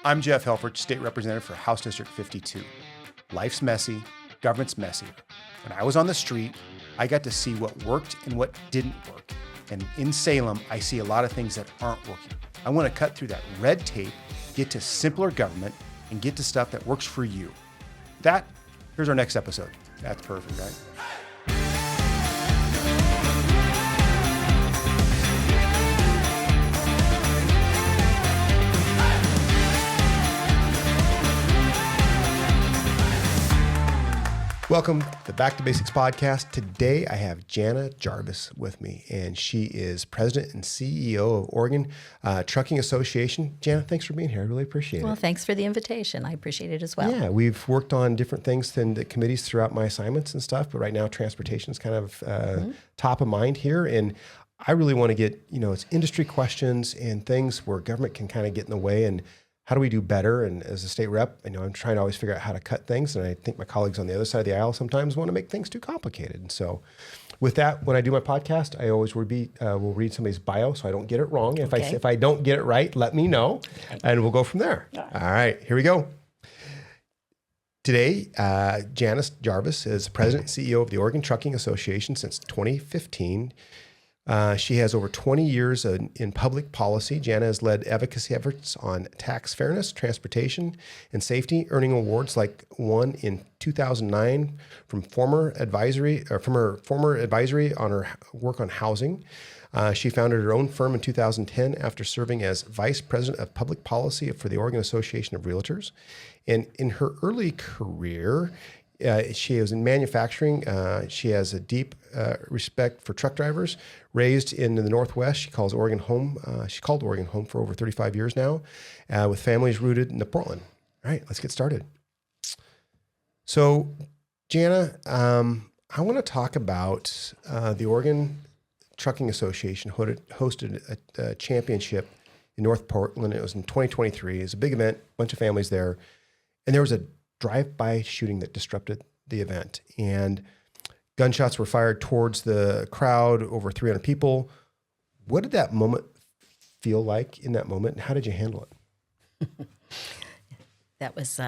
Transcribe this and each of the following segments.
I'm Jeff Helfrich, State Representative for House District 52. Life's messy, government's messier. When I was on the street, I got to see what worked and what didn't work. And in Salem, I see a lot of things that aren't working. I want to cut through that red tape, get to simpler government, and get to stuff that works for you. Here's our next episode. That's perfect, right? Welcome to the Back to Basics podcast. Today I have Jana Jarvis with me, and she is President and CEO of Oregon Trucking Association. Jana, thanks for being here. I really appreciate it. Well, thanks for the invitation. I appreciate it as well. Yeah, we've worked on different things in the committees throughout my assignments and stuff, but right now transportation is kind of top of mind here. And I really want to get, it's industry questions and things where government can kind of get in the way, and how do we do better? And as a state rep, I'm trying to always figure out how to cut things. And I think my colleagues on the other side of the aisle sometimes want to make things too complicated. And so with that, when I do my podcast, I always will read somebody's bio so I don't get it wrong. If I don't get it right, let me know, and we'll go from there. All right, here we go. Today, Jana Jarvis is President and CEO of the Oregon Trucking Association since 2015. She has over 20 years in public policy. Jana has led advocacy efforts on tax fairness, transportation, and safety, earning awards like one in 2009 from her former advisory on her work on housing. She founded her own firm in 2010 after serving as Vice President of Public Policy for the Oregon Association of Realtors. And in her early career, she was in manufacturing. She has a deep respect for truck drivers. Raised in the Northwest, she calls Oregon home. She called Oregon home for over 35 years now, with families rooted in Portland. All right, let's get started. So, Jana, I want to talk about the Oregon Trucking Association hosted a championship in North Portland. It was in 2023. It was a big event, bunch of families there, and there was a drive-by shooting that disrupted the event, and gunshots were fired towards the crowd, over 300 people. What did that moment feel like in that moment, and how did you handle it? That was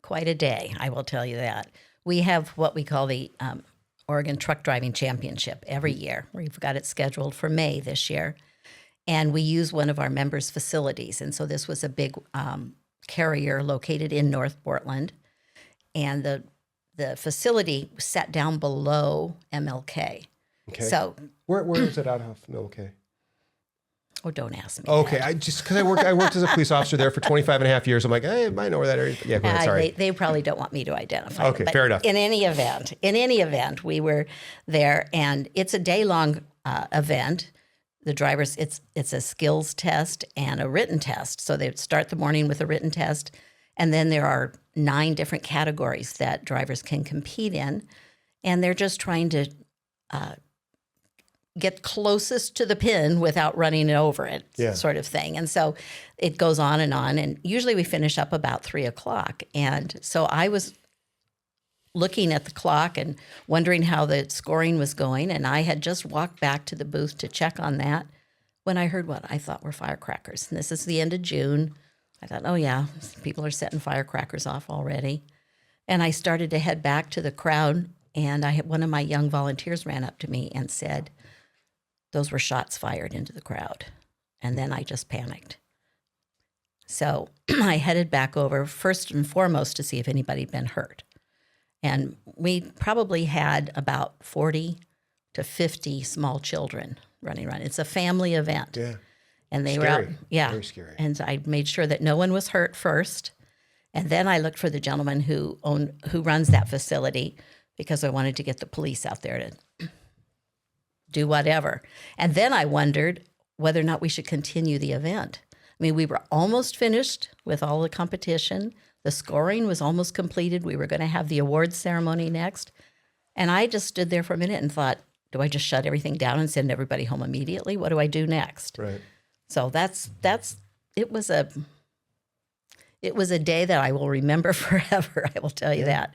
quite a day, I will tell you that. We have what we call the Oregon Truck Driving Championship every year. We've got it scheduled for May this year, and we use one of our members' facilities, and so this was a big carrier located in North Portland, and the facility sat down below MLK. Okay. So where is it out of MLK? Oh, don't ask me. Okay, that. Because I worked as a police officer there for 25 and a half years. I'm like, I might know where that area is. Yeah, go ahead, sorry. They probably don't want me to identify. Okay, fair enough. In any event, we were there, and it's a day-long event. The drivers, it's a skills test and a written test. So they start the morning with a written test, and then there are 9 different categories that drivers can compete in, and they're just trying to get closest to the pin without running over it, sort of thing. And so it goes on, and usually we finish up about 3:00. And so I was looking at the clock and wondering how the scoring was going, and I had just walked back to the booth to check on that when I heard what I thought were firecrackers. And this is the end of June. I thought, oh yeah, people are setting firecrackers off already. And I started to head back to the crowd, and one of my young volunteers ran up to me and said, those were shots fired into the crowd. And then I just panicked. So I headed back over first and foremost to see if anybody had been hurt. And we probably had about 40 to 50 small children running around. It's a family event. Yeah. And they scary. were out. Yeah. Very scary. And I made sure that no one was hurt first. And then I looked for the gentleman who runs that facility, because I wanted to get the police out there to do whatever. And then I wondered whether or not we should continue the event. I mean, we were almost finished with all the competition. The scoring was almost completed. We were going to have the awards ceremony next. And I just stood there for a minute and thought, do I just shut everything down and send everybody home immediately? What do I do next? Right. So it was a day that I will remember forever. I will tell you that.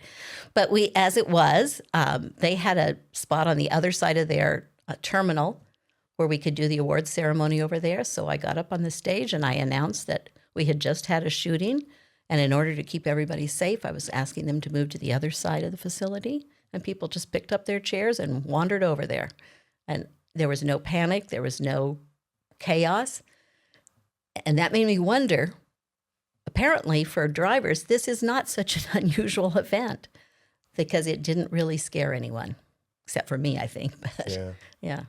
But they had a spot on the other side of their terminal where we could do the awards ceremony over there. So I got up on the stage and I announced that We had just had a shooting, and in order to keep everybody safe, I was asking them to move to the other side of the facility, and people just picked up their chairs and wandered over there. And there was no panic, there was no chaos. And that made me wonder, apparently for drivers, this is not such an unusual event because it didn't really scare anyone, except for me, I think. But yeah.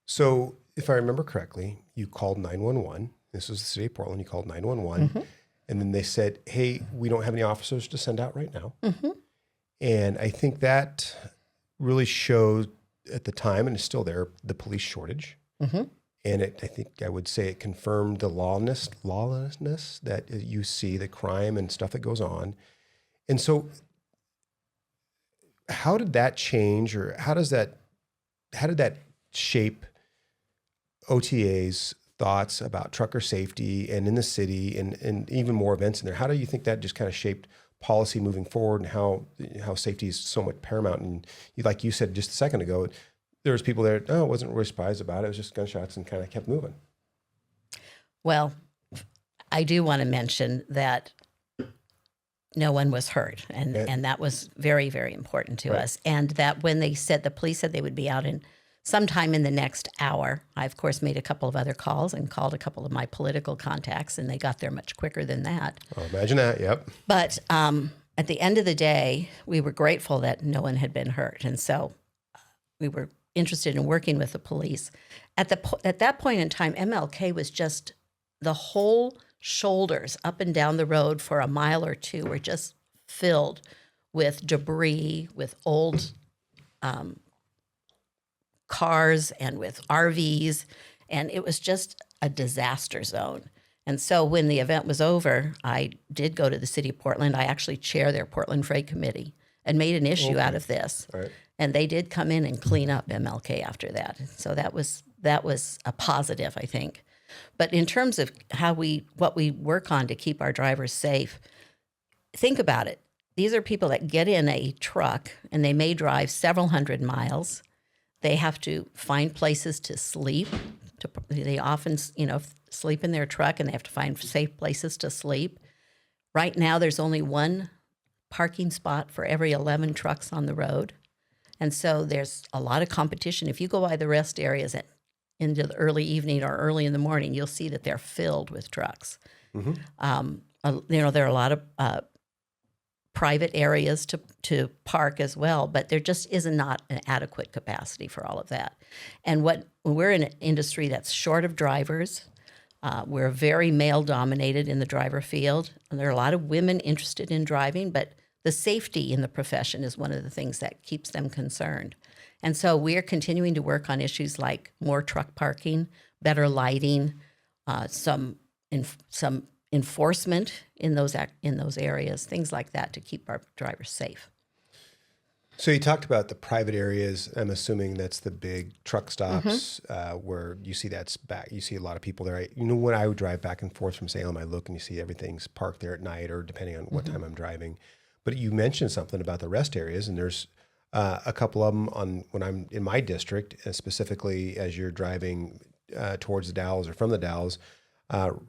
So if I remember correctly, you called 911. This was the city of Portland. You called 911. And then they said, hey, we don't have any officers to send out right now. And I think that really showed at the time, and it's still there, the police shortage. And I think I would say it confirmed the lawlessness that you see, the crime and stuff that goes on. And so how did that change, or how did that shape OTA's thoughts about trucker safety and in the city and even more events in there? How do you think that just kind of shaped policy moving forward, and how safety is so much paramount? And like you said just a second ago, there was people there, I wasn't really surprised about it. It was just gunshots and kind of kept moving. Well, I do want to mention that no one was hurt. And that was very, very important to us. And that when the police said they would be out in sometime in the next hour, I, of course, made a couple of other calls and called a couple of my political contacts, and they got there much quicker than that. Oh, imagine that, yep. But at the end of the day, we were grateful that no one had been hurt. And so we were interested in working with the police. At that point in time, MLK was just, the whole shoulders up and down the road for a mile or two were just filled with debris, with old cars and with RVs, and it was just a disaster zone. And so when the event was over, I did go to the city of Portland. I actually chair their Portland Freight Committee and made an issue out of this. Right. And they did come in and clean up MLK after that. So that was a positive, I think. But in terms of what we work on to keep our drivers safe, think about it. These are people that get in a truck and they may drive several hundred miles. They have to find places to sleep. They often, sleep in their truck, and they have to find safe places to sleep. Right now, there's only one parking spot for every 11 trucks on the road. And so there's a lot of competition. If you go by the rest areas into the early evening or early in the morning, you'll see that they're filled with trucks. There are a lot of private areas to park as well, but there just is not an adequate capacity for all of that. And we're in an industry that's short of drivers. We're very male-dominated in the driver field, and there are a lot of women interested in driving, but the safety in the profession is one of the things that keeps them concerned. And so we're continuing to work on issues like more truck parking, better lighting, some enforcement in those areas, things like that to keep our drivers safe. So you talked about the private areas. I'm assuming that's the big truck stops where you see that's back. You see a lot of people there. When I would drive back and forth from Salem, I look and you see everything's parked there at night, or depending on what time I'm driving. But you mentioned something about the rest areas, and there's a couple of them when I'm in my district, and specifically as you're driving towards the Dalles or from the Dalles,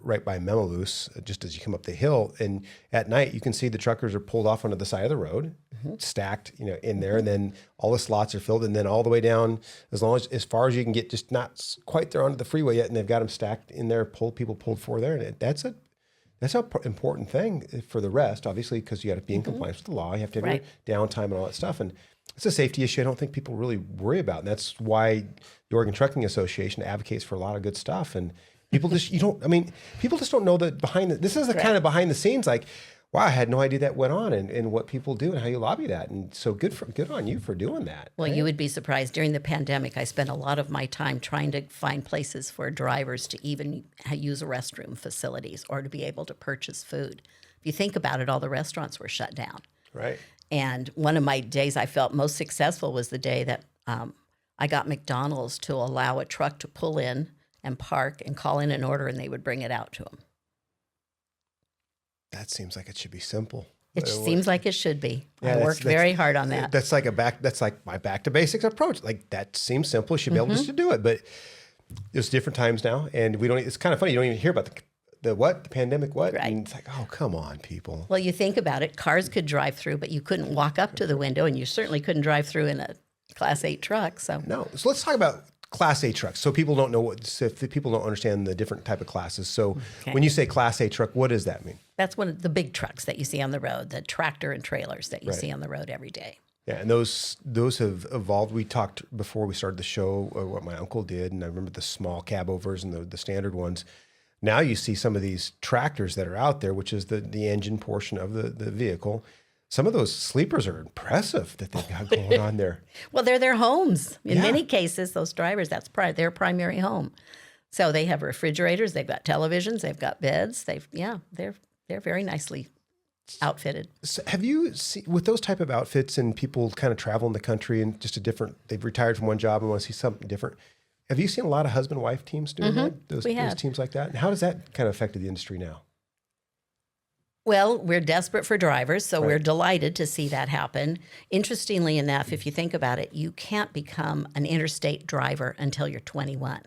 right by Memalus, just as you come up the hill. And at night, you can see the truckers are pulled off onto the side of the road, stacked, in there, and then all the slots are filled, and then all the way down, as far as you can get, just not quite there onto the freeway yet, and they've got them stacked in there, people pulled forward there, and that's an important thing for the rest, obviously, because you got to be in compliance with the law. You have to have your downtime and all that stuff. And it's a safety issue I don't think people really worry about. And that's why the Oregon Trucking Association advocates for a lot of good stuff. And people just, people just don't know that this is the kind of behind the scenes, like, wow, I had no idea that went on and what people do and how you lobby that. And so good on you for doing that. Well, you would be surprised. During the pandemic, I spent a lot of my time trying to find places for drivers to even use restroom facilities or to be able to purchase food. If you think about it, all the restaurants were shut down. Right. And one of my days I felt most successful was the day that I got McDonald's to allow a truck to pull in and park and call in an order, and they would bring it out to them. That seems like it should be simple. It seems like it should be. I worked very hard on that. That's like my back to basics approach. Like, that seems simple. You should be able just to do it. But there's different times now, and it's kind of funny. You don't even hear about the what? The pandemic what? Right. And it's like, oh, come on, people. Well, you think about it, cars could drive through, but you couldn't walk up to the window, and you certainly couldn't drive through in a Class 8 truck. So No. So let's talk about Class A trucks. So people don't know if the people don't understand the different type of classes. So when you say Class A truck, what does that mean? that's one of the big trucks that you see on the road, the tractor and trailers that you see on the road every day. Yeah, and those have evolved. We talked before we started the show what my uncle did, and I remember the small cab overs and the standard ones. Now you see some of these tractors that are out there, which is the engine portion of the vehicle. Some of those sleepers are impressive that they've got going on there. Well, they're their homes. In many cases, those drivers, that's their primary home. So they have refrigerators, they've got televisions, they've got beds. They're very nicely outfitted. So have you seen, with those type of outfits and people kind of travel in the country and just they've retired from one job and want to see something different. Have you seen a lot of husband-wife teams doing that? Those teams like that? And how does that kind of affect the industry now? Well, we're desperate for drivers, so we're delighted to see that happen. Interestingly enough, if you think about it, you can't become an interstate driver until you're 21.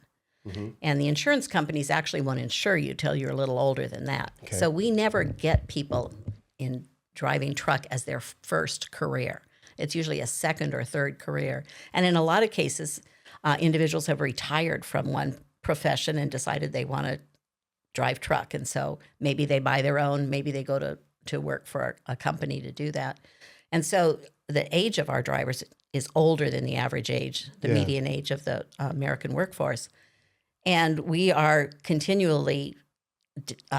And the insurance companies actually won't insure you till you're a little older than that. Okay. So we never get people in driving truck as their first career. It's usually a second or third career. And in a lot of cases, individuals have retired from one profession and decided they want to drive truck. And so maybe they buy their own, maybe they go to work for a company to do that. And so the age of our drivers is older than the average age, the median age of the American workforce. And we are continually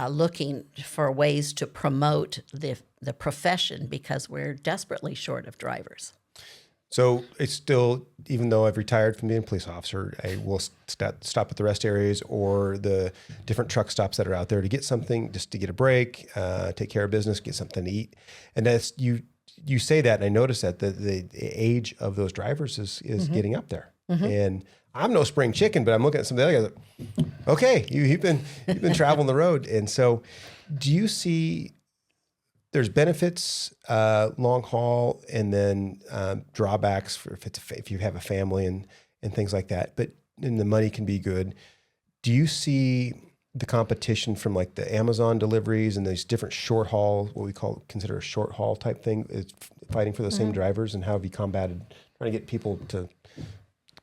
looking for ways to promote the profession because we're desperately short of drivers. So it's still, even though I've retired from being a police officer, I will stop at the rest areas or the different truck stops that are out there to get something, just to get a break, take care of business, get something to eat. And that's you say that, and I notice that the age of those drivers is getting up there. And I'm no spring chicken, but I'm looking at some of the other guys. Like, okay, you've been traveling the road, and so do you see? There's benefits, long haul, and then drawbacks for if you have a family and things like that. But and the money can be good. Do you see the competition from like the Amazon deliveries and these different short haul, what we consider a short haul type thing, is fighting for those same drivers? And how have you combated trying to get people to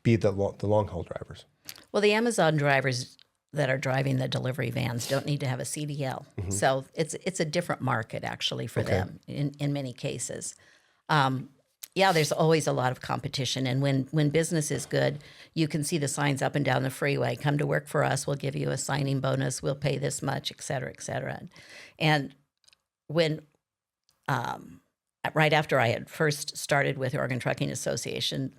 be the long haul drivers? Well, the Amazon drivers that are driving the delivery vans don't need to have a CDL. So it's a different market actually for them in many cases. There's always a lot of competition. And when business is good, you can see the signs up and down the freeway. Come to work for us. We'll give you a signing bonus. We'll pay this much, et cetera, et cetera. And when right after I had first started with the Oregon Trucking Association,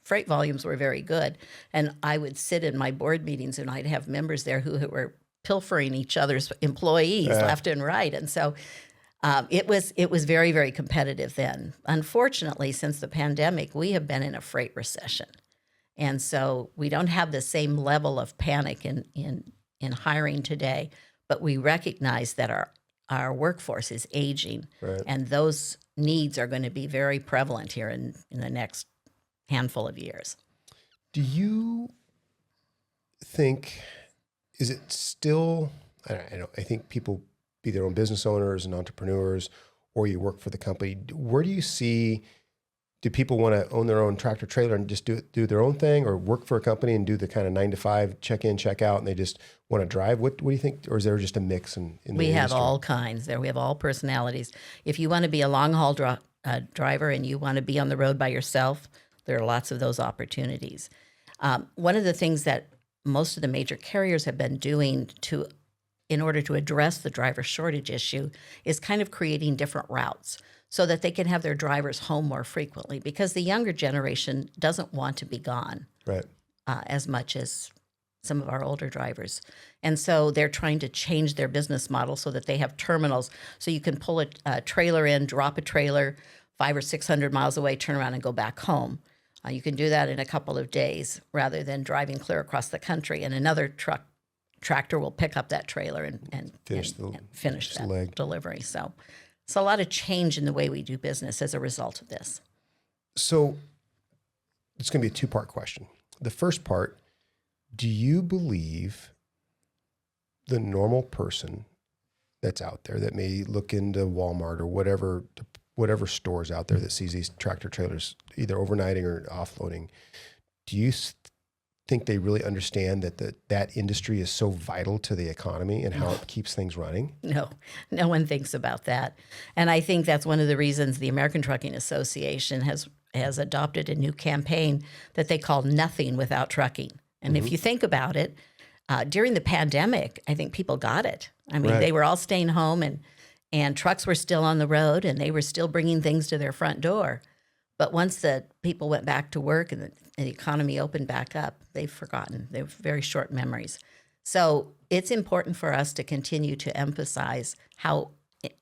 freight volumes were very good. And I would sit in my board meetings and I'd have members there who were pilfering each other's employees left and right. And so it was very, very competitive then. Unfortunately, since the pandemic, we have been in a freight recession. And so we don't have the same level of panic in hiring today, but we recognize that our workforce is aging, and those needs are going to be very prevalent here in the next handful of years. Do you think, is it still, I think people be their own business owners and entrepreneurs, or you work for the company. Where do you see, do people want to own their own tractor trailer and just do their own thing, or work for a company and do the kind of 9 to 5, check in, check out, and they just want to drive? What do you think? Or is there just a mix in the industry? We have all kinds there. We have all personalities. If you want to be a long haul driver and you want to be on the road by yourself, there are lots of those opportunities. One of the things that most of the major carriers have been doing in order to address the driver shortage issue is kind of creating different routes so that they can have their drivers home more frequently, because the younger generation doesn't want to be gone as much as some of our older drivers. And so they're trying to change their business model so that they have terminals so you can pull a trailer in, drop a trailer 500 or 600 miles away, turn around and go back home. You can do that in a couple of days rather than driving clear across the country, and another tractor will pick up that trailer and finish that leg delivery. So it's a lot of change in the way we do business as a result of this. So it's going to be a 2-part question. The first part, do you believe the normal person that's out there that may look into Walmart or whatever stores out there that sees these tractor trailers either overnighting or offloading, do you think they really understand that industry is so vital to the economy and how it keeps things running? No, no one thinks about that. And I think that's one of the reasons the American Trucking Association has adopted a new campaign that they call Nothing Without Trucking. And if you think about it, during the pandemic, I think people got it. I mean, they were all staying home and trucks were still on the road and they were still bringing things to their front door. But once the people went back to work and the economy opened back up, they've forgotten. They have very short memories. So it's important for us to continue to emphasize how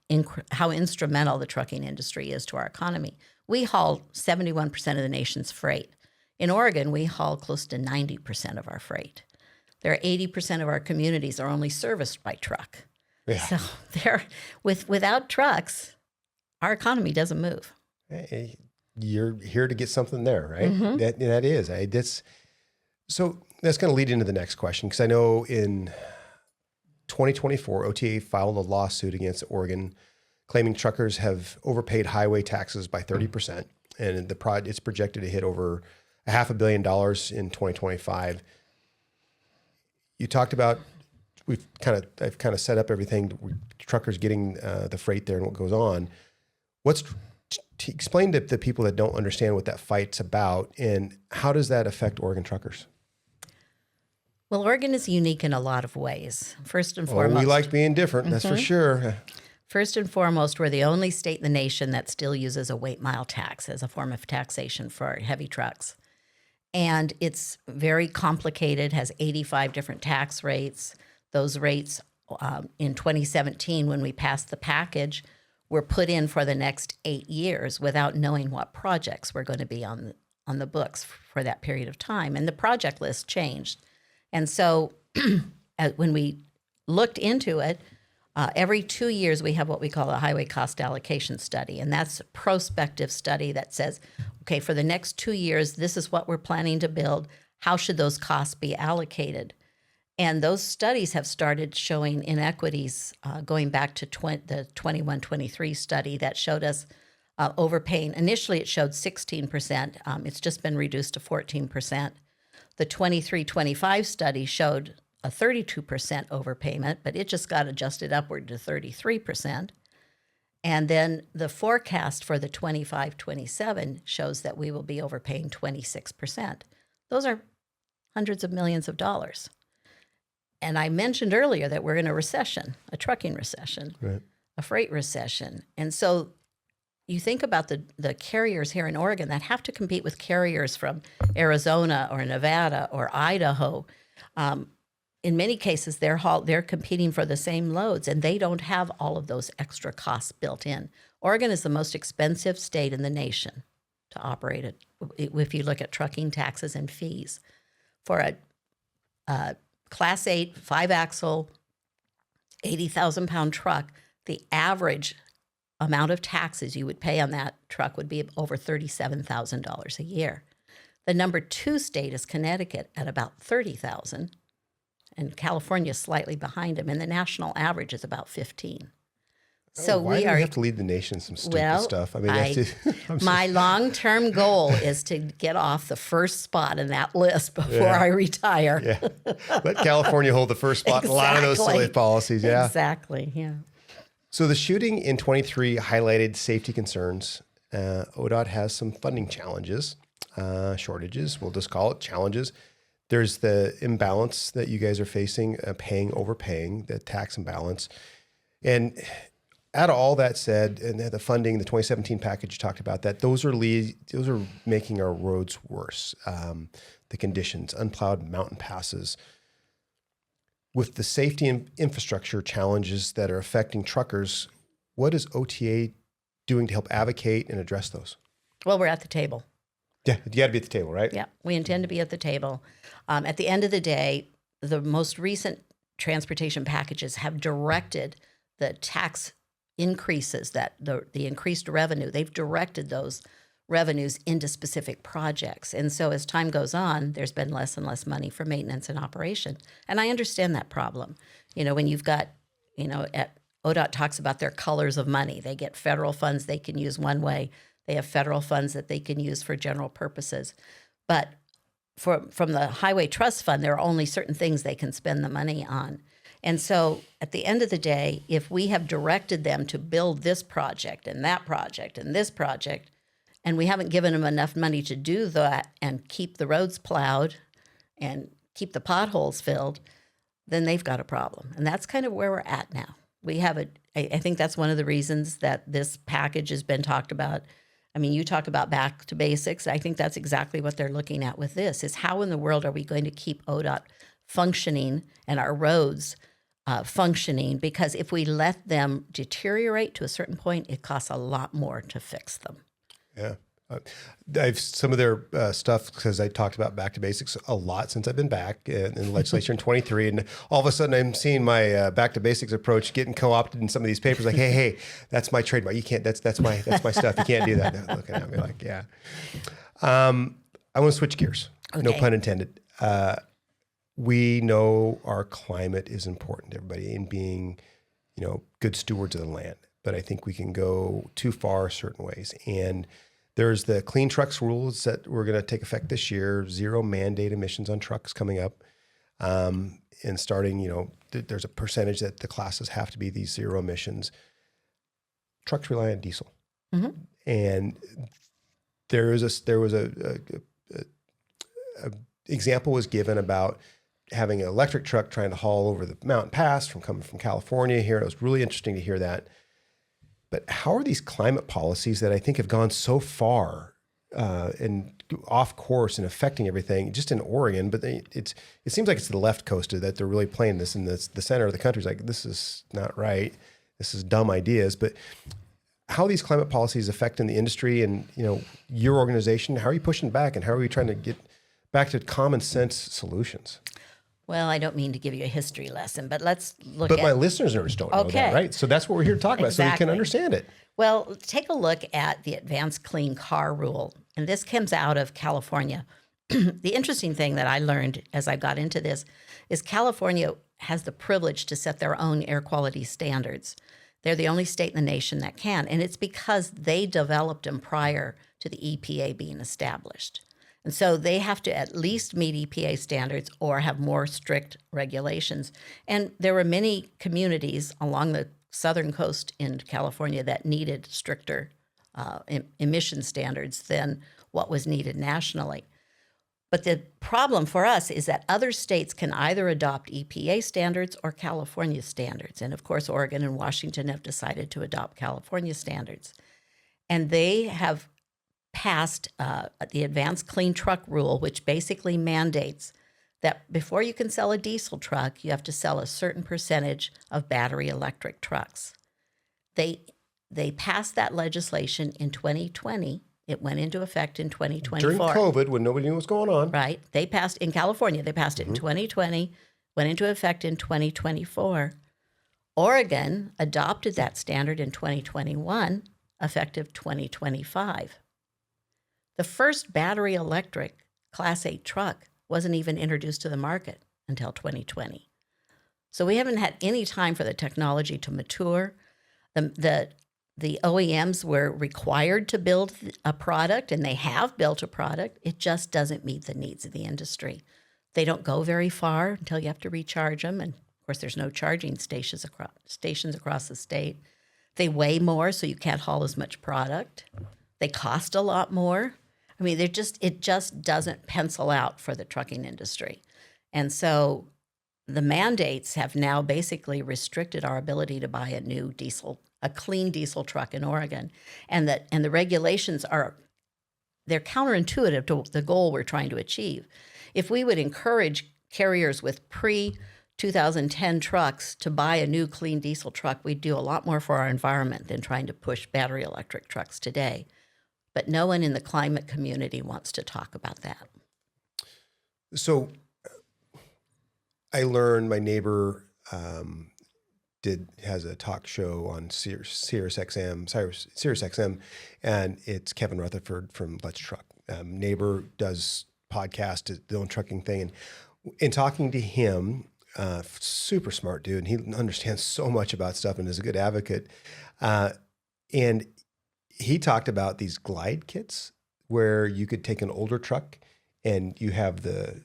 instrumental the trucking industry is to our economy. We haul 71% of the nation's freight. In Oregon, we haul close to 90% of our freight. There are 80% of our communities are only serviced by truck. Yeah. So without trucks, our economy doesn't move. Hey, you're here to get something there, right? Mm-hmm. That is. So that's going to lead into the next question, because I know in 2024, OTA filed a lawsuit against Oregon claiming truckers have overpaid highway taxes by 30%, and it's projected to hit over $500 million in 2025. You talked about I've kind of set up everything. Truckers getting the freight there and what goes on. Explain to the people that don't understand what that fight's about, and how does that affect Oregon truckers? Well, Oregon is unique in a lot of ways. First and foremost, we like being different. That's for sure. First and foremost, we're the only state in the nation that still uses a weight mile tax as a form of taxation for heavy trucks. And it's very complicated, has 85 different tax rates. Those rates in 2017, when we passed the package, were put in for the next 8 years without knowing what projects were going to be on the books for that period of time. And the project list changed. And so when we looked into it, every 2 years we have what we call a highway cost allocation study. And that's a prospective study that says, okay, for the next 2 years, this is what we're planning to build. How should those costs be allocated? And those studies have started showing inequities going back to the 21-23 study that showed us overpaying. Initially, it showed 16%. It's just been reduced to 14%. The 23-25 study showed a 32% overpayment, but it just got adjusted upward to 33%. And then the forecast for the 25-27 shows that we will be overpaying 26%. Those are hundreds of millions of dollars. And I mentioned earlier that we're in a recession, a trucking recession, right, a freight recession. And so you think about the carriers here in Oregon that have to compete with carriers from Arizona or Nevada or Idaho. In many cases, they're competing for the same loads, and they don't have all of those extra costs built in. Oregon is the most expensive state in the nation to operate it, if you look at trucking taxes and fees. For a Class 8, 5-axle, 80,000-pound truck, the average amount of taxes you would pay on that truck would be over $37,000 a year. The number 2 state is Connecticut at about $30,000, and California is slightly behind them, and the national average is about $15,000. So why do we have to lead the nation in some stupid stuff? I mean, my long-term goal is to get off the first spot in that list before I retire. Yeah. Let California hold the first spot in a lot of those silly policies. Yeah, exactly. Yeah. So the shooting in 23 highlighted safety concerns. ODOT has some funding challenges, shortages. We'll just call it challenges. There's the imbalance that you guys are facing, overpaying, the tax imbalance, and out of all that said, and the funding, the 2017 package, you talked about that. Those are making our roads worse. The conditions, unplowed mountain passes. With the safety and infrastructure challenges that are affecting truckers, what is OTA doing to help advocate and address those? Well, we're at the table. Yeah, you got to be at the table, right? Yeah, we intend to be at the table. At the end of the day, the most recent transportation packages have directed the tax increases, that the increased revenue, they've directed those revenues into specific projects. And so as time goes on, there's been less and less money for maintenance and operation. And I understand that problem. When you've got, ODOT talks about their colors of money. They get federal funds they can use one way. They have federal funds that they can use for general purposes. But from the Highway Trust Fund, there are only certain things they can spend the money on. And so at the end of the day, if we have directed them to build this project and that project and this project, and we haven't given them enough money to do that and keep the roads plowed and keep the potholes filled, then they've got a problem. And that's kind of where we're at now. I think that's one of the reasons that this package has been talked about. I mean, you talk about back to basics. I think that's exactly what they're looking at with this, is how in the world are we going to keep ODOT functioning and our roads functioning? Because if we let them deteriorate to a certain point, it costs a lot more to fix them. Yeah. I've some of their stuff, because I talked about back to basics a lot since I've been back in the legislature in 23, and all of a sudden I'm seeing my back to basics approach getting co-opted in some of these papers. Like, hey, that's my trademark. You can't. That's my stuff. You can't do that. They're looking at me like, yeah. I want to switch gears. Okay. No pun intended. We know our climate is important to everybody in being, good stewards of the land. But I think we can go too far certain ways. And there's the clean trucks rules that were going to take effect this year, zero mandate emissions on trucks coming up. And starting, there's a percentage that the classes have to be these zero emissions. Trucks rely on diesel. Mm-hmm. And there was a example was given about having an electric truck trying to haul over the mountain pass coming from California here. It was really interesting to hear that. But how are these climate policies that I think have gone so far and off course and affecting everything just in Oregon? But it seems like it's the left coast that they're really playing this, and the center of the country is like, this is not right. This is dumb ideas. But how are these climate policies affecting the industry and your organization? How are you pushing back, and how are we trying to get back to common sense solutions? Well, I don't mean to give you a history lesson, but let's look at... But my listeners don't know that, right? So that's what we're here to talk about, so they can understand it. Well, take a look at the Advanced Clean Car Rule, and this comes out of California. The interesting thing that I learned as I got into this is California has the privilege to set their own air quality standards. They're the only state in the nation that can, and it's because they developed them prior to the EPA being established. And so they have to at least meet EPA standards or have more strict regulations. And there were many communities along the southern coast in California that needed stricter emission standards than what was needed nationally. But the problem for us is that other states can either adopt EPA standards or California standards. And of course, Oregon and Washington have decided to adopt California standards. And they have passed the Advanced Clean Truck Rule, which basically mandates that before you can sell a diesel truck, you have to sell a certain percentage of battery electric trucks. They passed that legislation in 2020. It went into effect in 2024. During COVID, when nobody knew what was going on. Right. They passed in California. They passed it in 2020, went into effect in 2024. Oregon adopted that standard in 2021, effective 2025. The first battery electric Class 8 truck wasn't even introduced to the market until 2020. So we haven't had any time for the technology to mature. The OEMs were required to build a product, and they have built a product. It just doesn't meet the needs of the industry. They don't go very far until you have to recharge them. And of course, there's no charging stations across the state. They weigh more, so you can't haul as much product. They cost a lot more. I mean, it just doesn't pencil out for the trucking industry. And so the mandates have now basically restricted our ability to buy a clean diesel truck in Oregon. And the regulations they're counterintuitive to the goal we're trying to achieve. If we would encourage carriers with pre-2010 trucks to buy a new clean diesel truck, we'd do a lot more for our environment than trying to push battery electric trucks today. But no one in the climate community wants to talk about that. So I learned my neighbor has a talk show on Sirius XM, and it's Kevin Rutherford from Let's Truck. Neighbor does podcast, his own trucking thing, and in talking to him, super smart dude, and he understands so much about stuff and is a good advocate. And he talked about these glide kits where you could take an older truck and you have the,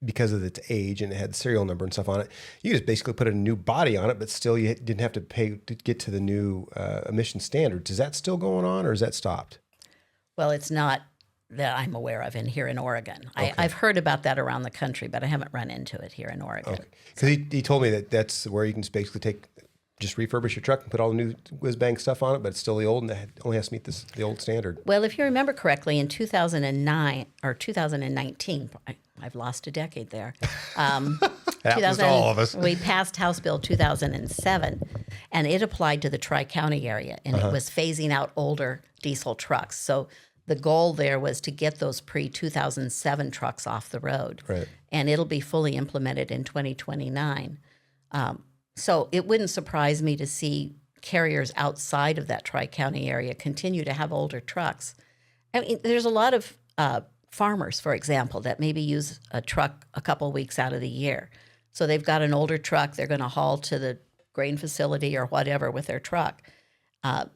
because of its age and it had serial number and stuff on it, you just basically put a new body on it, but still you didn't have to pay to get to the new emission standards. Is that still going on or is that stopped? Well, it's not that I'm aware of here in Oregon. I've heard about that around the country, but I haven't run into it here in Oregon. Okay. Because he told me that that's where you can just basically just refurbish your truck and put all the new whiz-bang stuff on it, but it's still the old and it only has to meet the old standard. Well, if you remember correctly, in 2009 or 2019, I've lost a decade there. Happens to all of us. We passed House Bill 2007, and it applied to the Tri-County area, and it was phasing out older diesel trucks. So the goal there was to get those pre-2007 trucks off the road. Right. And it'll be fully implemented in 2029. So it wouldn't surprise me to see carriers outside of that Tri-County area continue to have older trucks. I mean, there's a lot of farmers, for example, that maybe use a truck a couple weeks out of the year. So they've got an older truck, they're going to haul to the grain facility or whatever with their truck.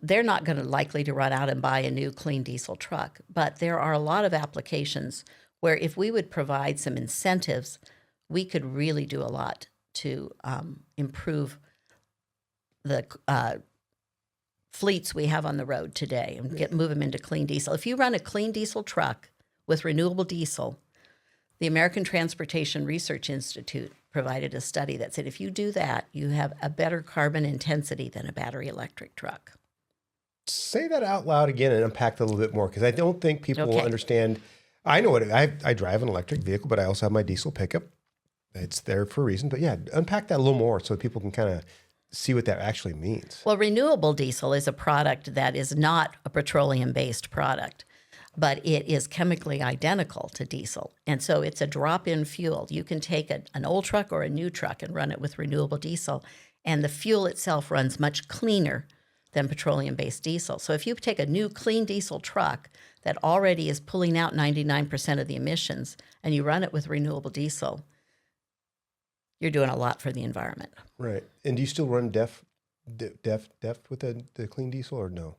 They're not going to likely to run out and buy a new clean diesel truck. But there are a lot of applications where if we would provide some incentives, we could really do a lot to improve the fleets we have on the road today and move them into clean diesel. If you run a clean diesel truck with renewable diesel, the American Transportation Research Institute provided a study that said if you do that, you have a better carbon intensity than a battery electric truck. Say that out loud again and unpack that a little bit more, because I don't think people will understand. I know I drive an electric vehicle, but I also have my diesel pickup. It's there for a reason. But yeah, unpack that a little more so people can kind of see what that actually means. Well, renewable diesel is a product that is not a petroleum-based product, but it is chemically identical to diesel. And so it's a drop-in fuel. You can take an old truck or a new truck and run it with renewable diesel, and the fuel itself runs much cleaner than petroleum-based diesel. So if you take a new clean diesel truck that already is pulling out 99% of the emissions and you run it with renewable diesel, you're doing a lot for the environment. Right. And do you still run DEF with the clean diesel or no?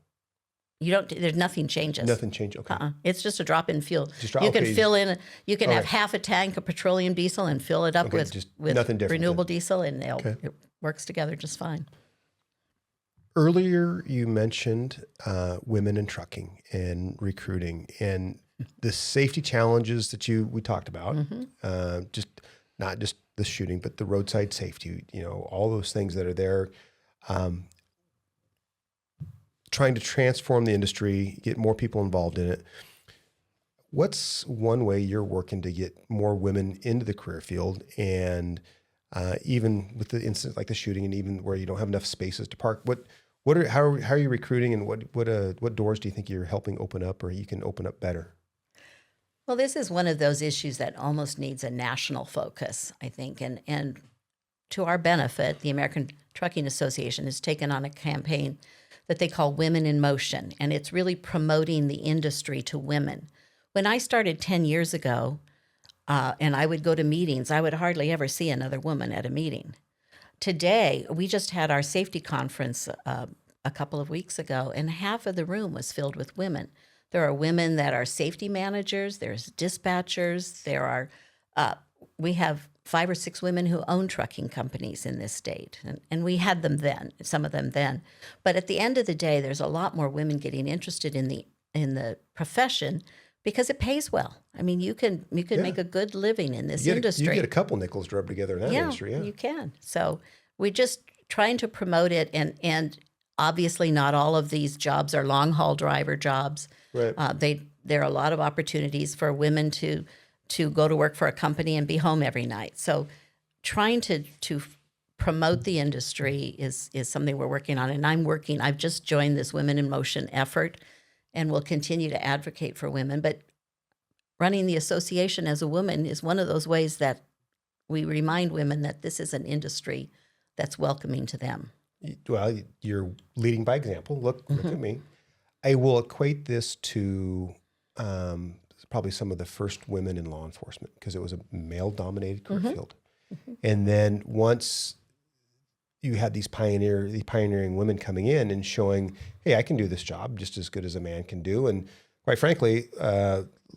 You don't. There's nothing changes. Nothing changes. Okay. It's just a drop-in fuel. You can fill in. You can have half a tank of petroleum diesel and fill it up with nothing different renewable diesel, and it works together just fine. Earlier, you mentioned women in trucking and recruiting and the safety challenges that we talked about. Just not just the shooting, but the roadside safety. All those things that are there. Trying to transform the industry, get more people involved in it. What's one way you're working to get more women into the career field, and even with the incident like the shooting, and even where you don't have enough spaces to park? How are you recruiting, and what doors do you think you're helping open up, or you can open up better? Well, this is one of those issues that almost needs a national focus, I think, and to our benefit, the American Trucking Association has taken on a campaign that they call Women in Motion, and it's really promoting the industry to women. When I started 10 years ago, and I would go to meetings, I would hardly ever see another woman at a meeting. Today, we just had our safety conference a couple of weeks ago, and half of the room was filled with women. There are women that are safety managers, there's dispatchers, we have 5 or 6 women who own trucking companies in this state. And we had some of them then. But at the end of the day, there's a lot more women getting interested in the profession because it pays well. I mean, you can make a good living in this industry. You get a couple nickels to rub together in that industry. Yeah, you can. So we're just trying to promote it. And obviously not all of these jobs are long-haul driver jobs. Right. There are a lot of opportunities for women to go to work for a company and be home every night. So trying to promote the industry is something we're working on. And I've just joined this Women in Motion effort and will continue to advocate for women. But running the association as a woman is one of those ways that we remind women that this is an industry that's welcoming to them. Well, you're leading by example. Look at me. I will equate this to probably some of the first women in law enforcement, because it was a male-dominated career field. And then once you had the pioneering women coming in and showing, hey, I can do this job just as good as a man can do. And quite frankly,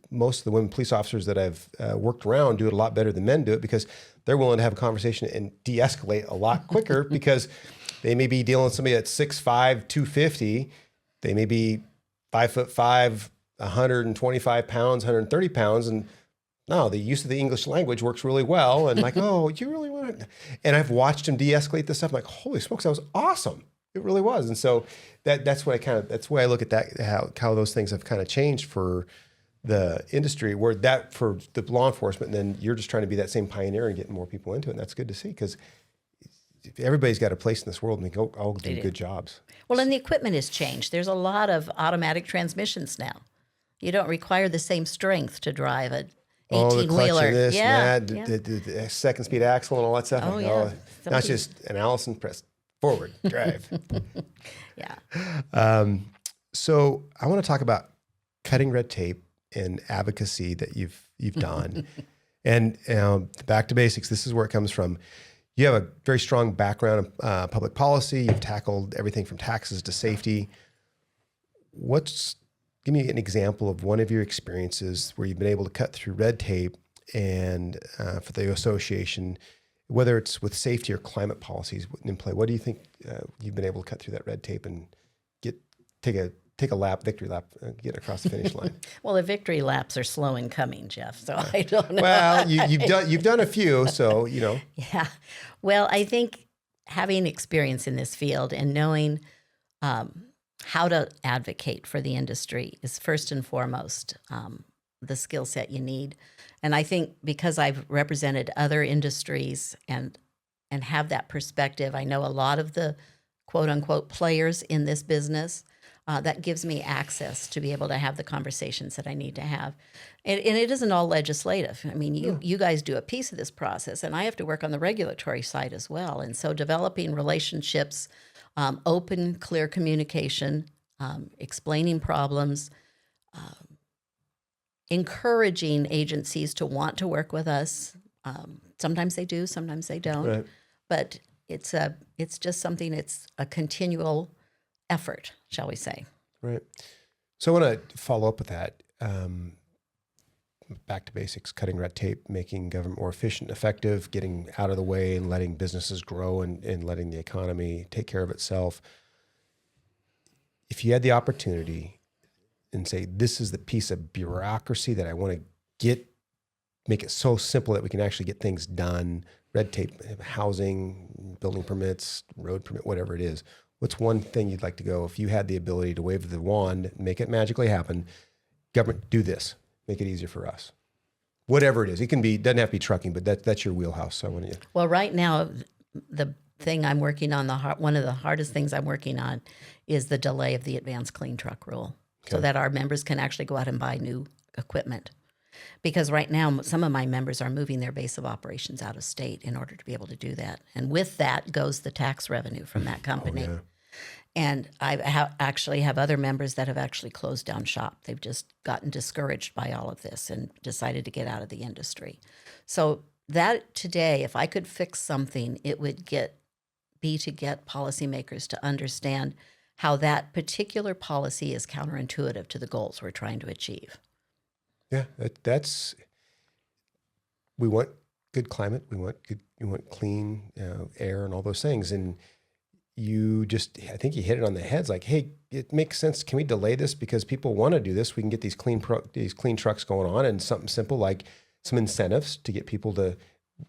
most of the women police officers that I've worked around do it a lot better than men do it, because they're willing to have a conversation and de-escalate a lot quicker because they may be dealing with somebody that's 6'5", 250. They may be 5'5", 125 pounds, 130 pounds. And no, the use of the English language works really well. And like, oh, you really want to? And I've watched him de-escalate this stuff. I'm like, holy smokes, that was awesome. It really was. And so that's why I look at that, how those things have kind of changed for the industry, where that for the law enforcement, and then you're just trying to be that same pioneer and getting more people into it. And that's good to see, because everybody's got a place in this world and they go all do good jobs. Well, and the equipment has changed. There's a lot of automatic transmissions now. You don't require the same strength to drive a 18-wheeler. This, the second speed axle and all that stuff. Oh, yeah. Now it's just an Allison press forward, drive. Yeah. So I want to talk about cutting red tape and advocacy that you've done. And back to basics, this is where it comes from. You have a very strong background in public policy. You've tackled everything from taxes to safety. Give me an example of one of your experiences where you've been able to cut through red tape and for the association, whether it's with safety or climate policies in play. What do you think you've been able to cut through that red tape and take a victory lap, get across the finish line? Well, the victory laps are slow in coming, Jeff, so I don't know. Well, you've done a few, so you know. Yeah. Well, I think having experience in this field and knowing how to advocate for the industry is first and foremost the skill set you need. And I think because I've represented other industries and have that perspective, I know a lot of the quote unquote players in this business. That gives me access to be able to have the conversations that I need to have. And it isn't all legislative. I mean, you guys do a piece of this process, and I have to work on the regulatory side as well. And so developing relationships, open, clear communication, explaining problems, encouraging agencies to want to work with us. Sometimes they do, sometimes they don't. Right. But it's just something, it's a continual effort, shall we say. Right. So I want to follow up with that. Back to basics, cutting red tape, making government more efficient, effective, getting out of the way and letting businesses grow and letting the economy take care of itself. If you had the opportunity and say, this is the piece of bureaucracy that I want to make it so simple that we can actually get things done, red tape, housing, building permits, road permit, whatever it is, what's one thing you'd like to go, if you had the ability to wave the wand, make it magically happen, government, do this, make it easier for us? Whatever it is. It doesn't have to be trucking, but that's your wheelhouse. So I want to. Well, right now, the thing I'm working on, one of the hardest things I'm working on is the delay of the advanced clean truck rule, so that our members can actually go out and buy new equipment. Because right now, some of my members are moving their base of operations out of state in order to be able to do that. And with that goes the tax revenue from that company. Oh, yeah. And I actually have other members that have actually closed down shop. They've just gotten discouraged by all of this and decided to get out of the industry. So that today, if I could fix something, it would be to get policymakers to understand how that particular policy is counterintuitive to the goals we're trying to achieve. Yeah, we want good climate. We want clean air and all those things. And I think you hit it on the head. It's like, hey, it makes sense. Can we delay this because people want to do this? We can get these clean trucks going on, and something simple like some incentives to get people to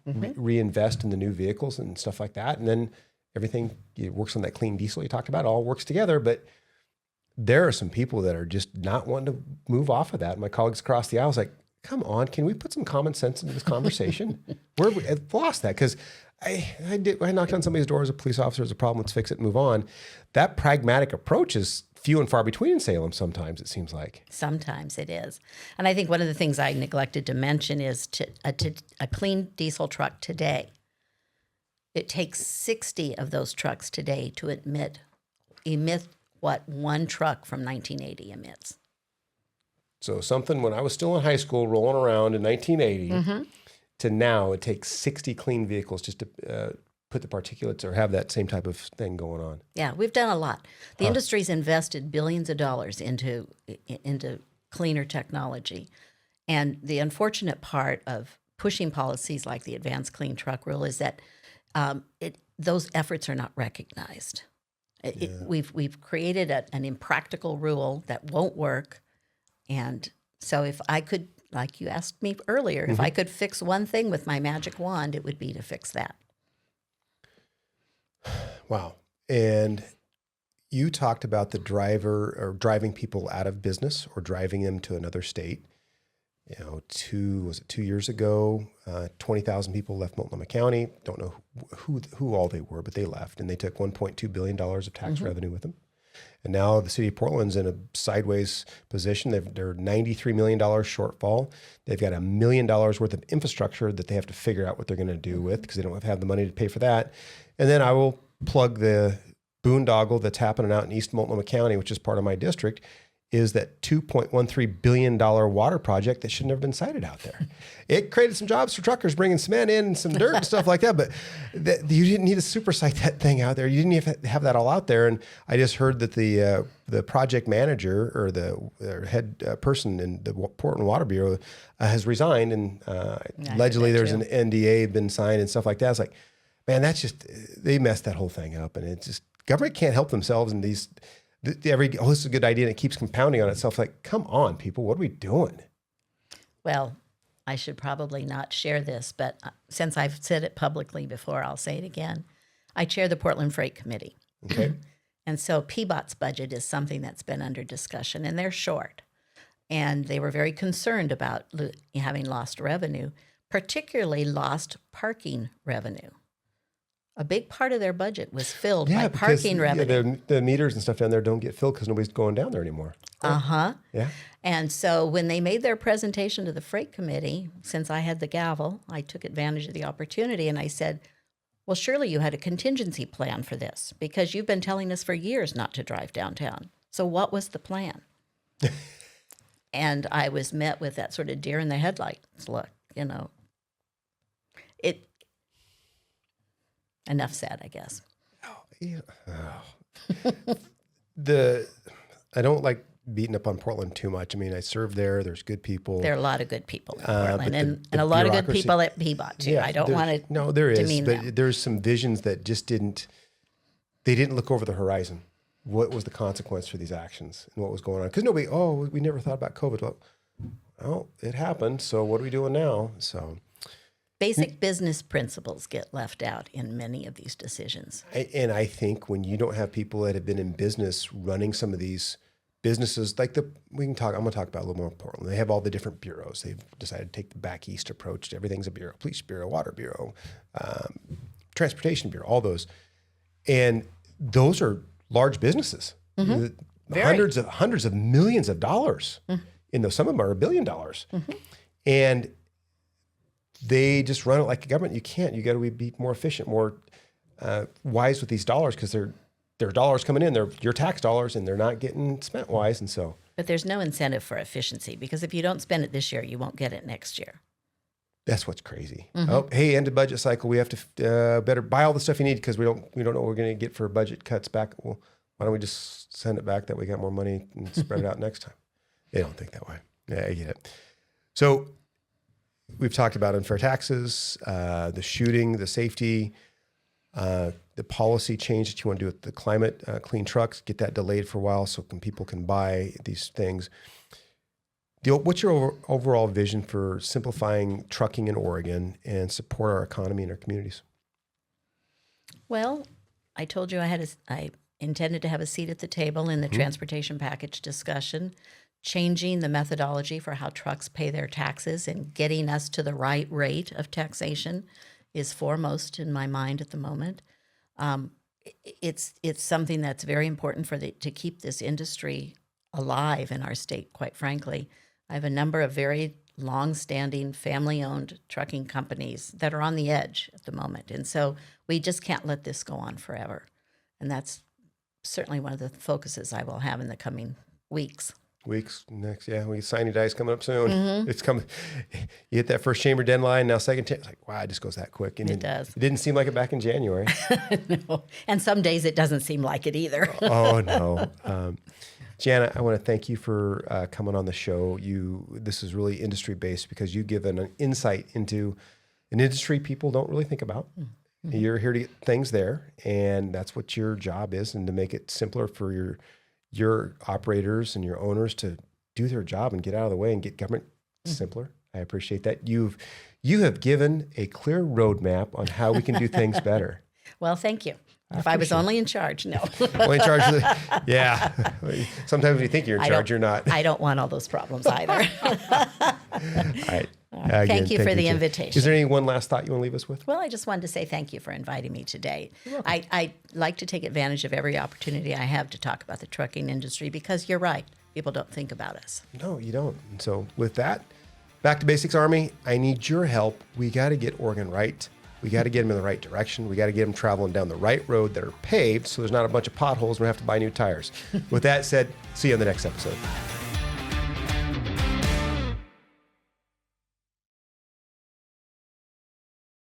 reinvest in the new vehicles and stuff like that. And then everything works on that clean diesel you talked about, all works together. But there are some people that are just not wanting to move off of that. My colleagues across the aisle was like, come on, can we put some common sense into this conversation? I've lost that because I knocked on somebody's door as a police officer, as a problem, let's fix it, move on. That pragmatic approach is few and far between in Salem sometimes, it seems like. Sometimes it is. And I think one of the things I neglected to mention is a clean diesel truck today. It takes 60 of those trucks today to emit what one truck from 1980 emits. So something when I was still in high school rolling around in 1980, to now it takes 60 clean vehicles just to put the particulates or have that same type of thing going on. Yeah, we've done a lot. The industry's invested billions of dollars into cleaner technology. And the unfortunate part of pushing policies like the Advanced Clean Truck Rule is that those efforts are not recognized. We've created an impractical rule that won't work. And so if I could, like you asked me earlier, if I could fix one thing with my magic wand, it would be to fix that. Wow. And you talked about the driver or driving people out of business or driving them to another state. 2 years ago, 20,000 people left Multnomah County. Don't know who all they were, but they left, and they took $1.2 billion of tax revenue with them. And now the city of Portland's in a sideways position. They're $93 million shortfall. They've got $1 million worth of infrastructure that they have to figure out what they're going to do with because they don't have the money to pay for that. And then I will plug the boondoggle that's happening out in East Multnomah County, which is part of my district, is that $2.13 billion water project that should never have been sited out there. It created some jobs for truckers bringing cement in and some dirt and stuff like that, but you didn't need to super site that thing out there. You didn't even have that all out there. And I just heard that the project manager or the head person in the Portland Water Bureau has resigned, and allegedly there's an NDA been signed and stuff like that. It's like, man, that's just, they messed that whole thing up. And it's just, government can't help themselves in these, this is a good idea, and it keeps compounding on itself. Like, come on, people, what are we doing? Well, I should probably not share this, but since I've said it publicly before, I'll say it again. I chair the Portland Freight Committee. Okay. And so PBOT's budget is something that's been under discussion, and they're short. And they were very concerned about having lost revenue, particularly lost parking revenue. A big part of their budget was filled by parking revenue. The meters and stuff down there don't get filled because nobody's going down there anymore. Yeah. And so when they made their presentation to the Freight Committee, since I had the gavel, I took advantage of the opportunity and I said, well, surely you had a contingency plan for this because you've been telling us for years not to drive downtown. So what was the plan? And I was met with that sort of deer in the headlights look, Enough said, I guess. I don't like beating up on Portland too much. I mean, I served there. There's good people. There are a lot of good people in Portland, and a lot of good people at PBOT too. I don't want to. No, there is, but them. There's some visions that just didn't. They didn't look over the horizon. What was the consequence for these actions and what was going on? Because nobody. Oh, we never thought about COVID. Well, it happened. So what are we doing now? So. Basic business principles get left out in many of these decisions. And I think when you don't have people that have been in business running some of these businesses, like I'm going to talk about a little more Portland. They have all the different bureaus. They've decided to take the back east approach to everything's a bureau, police bureau, water bureau, transportation bureau, all those. And those are large businesses. Hundreds of millions of dollars. In those, some of them are $1 billion. And they just run it like a government. You can't. You got to be more efficient, more wise with these dollars because they're dollars coming in. They're your tax dollars, and they're not getting spent wise. And so, but there's no incentive for efficiency because if you don't spend it this year, you won't get it next year. That's what's crazy. Oh, hey, end of budget cycle. We have to better buy all the stuff you need because we don't know what we're going to get for budget cuts back. Well, why don't we just send it back that we got more money and spread it out next time? They don't think that way. Yeah, I get it. So. We've talked about unfair taxes, the shooting, the safety, the policy change that you want to do with the climate, clean trucks, get that delayed for a while so people can buy these things. What's your overall vision for simplifying trucking in Oregon and support our economy and our communities? Well, I told you I intended to have a seat at the table in the transportation package discussion. Changing the methodology for how trucks pay their taxes and getting us to the right rate of taxation is foremost in my mind at the moment. It's something that's very important to keep this industry alive in our state, quite frankly. I have a number of very long-standing family-owned trucking companies that are on the edge at the moment. And so we just can't let this go on forever. And that's certainly one of the focuses I will have in the coming weeks. weeks next. Yeah, we signing day's coming up soon. It's coming. You hit that first chamber deadline. Now second chamber. It's like, wow, it just goes that quick. And it does. It didn't seem like it back in January. No. And some days it doesn't seem like it either. Oh no. Jana, I want to thank you for coming on the show. This is really industry based because you give an insight into an industry people don't really think about. You're here to get things there, and that's what your job is, and to make it simpler for your operators and your owners to do their job and get out of the way and get government simpler. I appreciate that. You have given a clear roadmap on how we can do things better. Well, thank you. If I was only in charge, no. Only in charge of yeah. Sometimes when you think you're in charge, you're not. I don't want all those problems either. All right. Again, thank you for the invitation. Is there any one last thought you want to leave us with? Well, I just wanted to say thank you for inviting me today. I like to take advantage of every opportunity I have to talk about the trucking industry because you're right. People don't think about us. No, you don't. And so with that, back to basics, Army. I need your help. We got to get Oregon right. We got to get them in the right direction. We got to get them traveling down the right road that are paved so there's not a bunch of potholes and we have to buy new tires. With that said, see you on the next episode.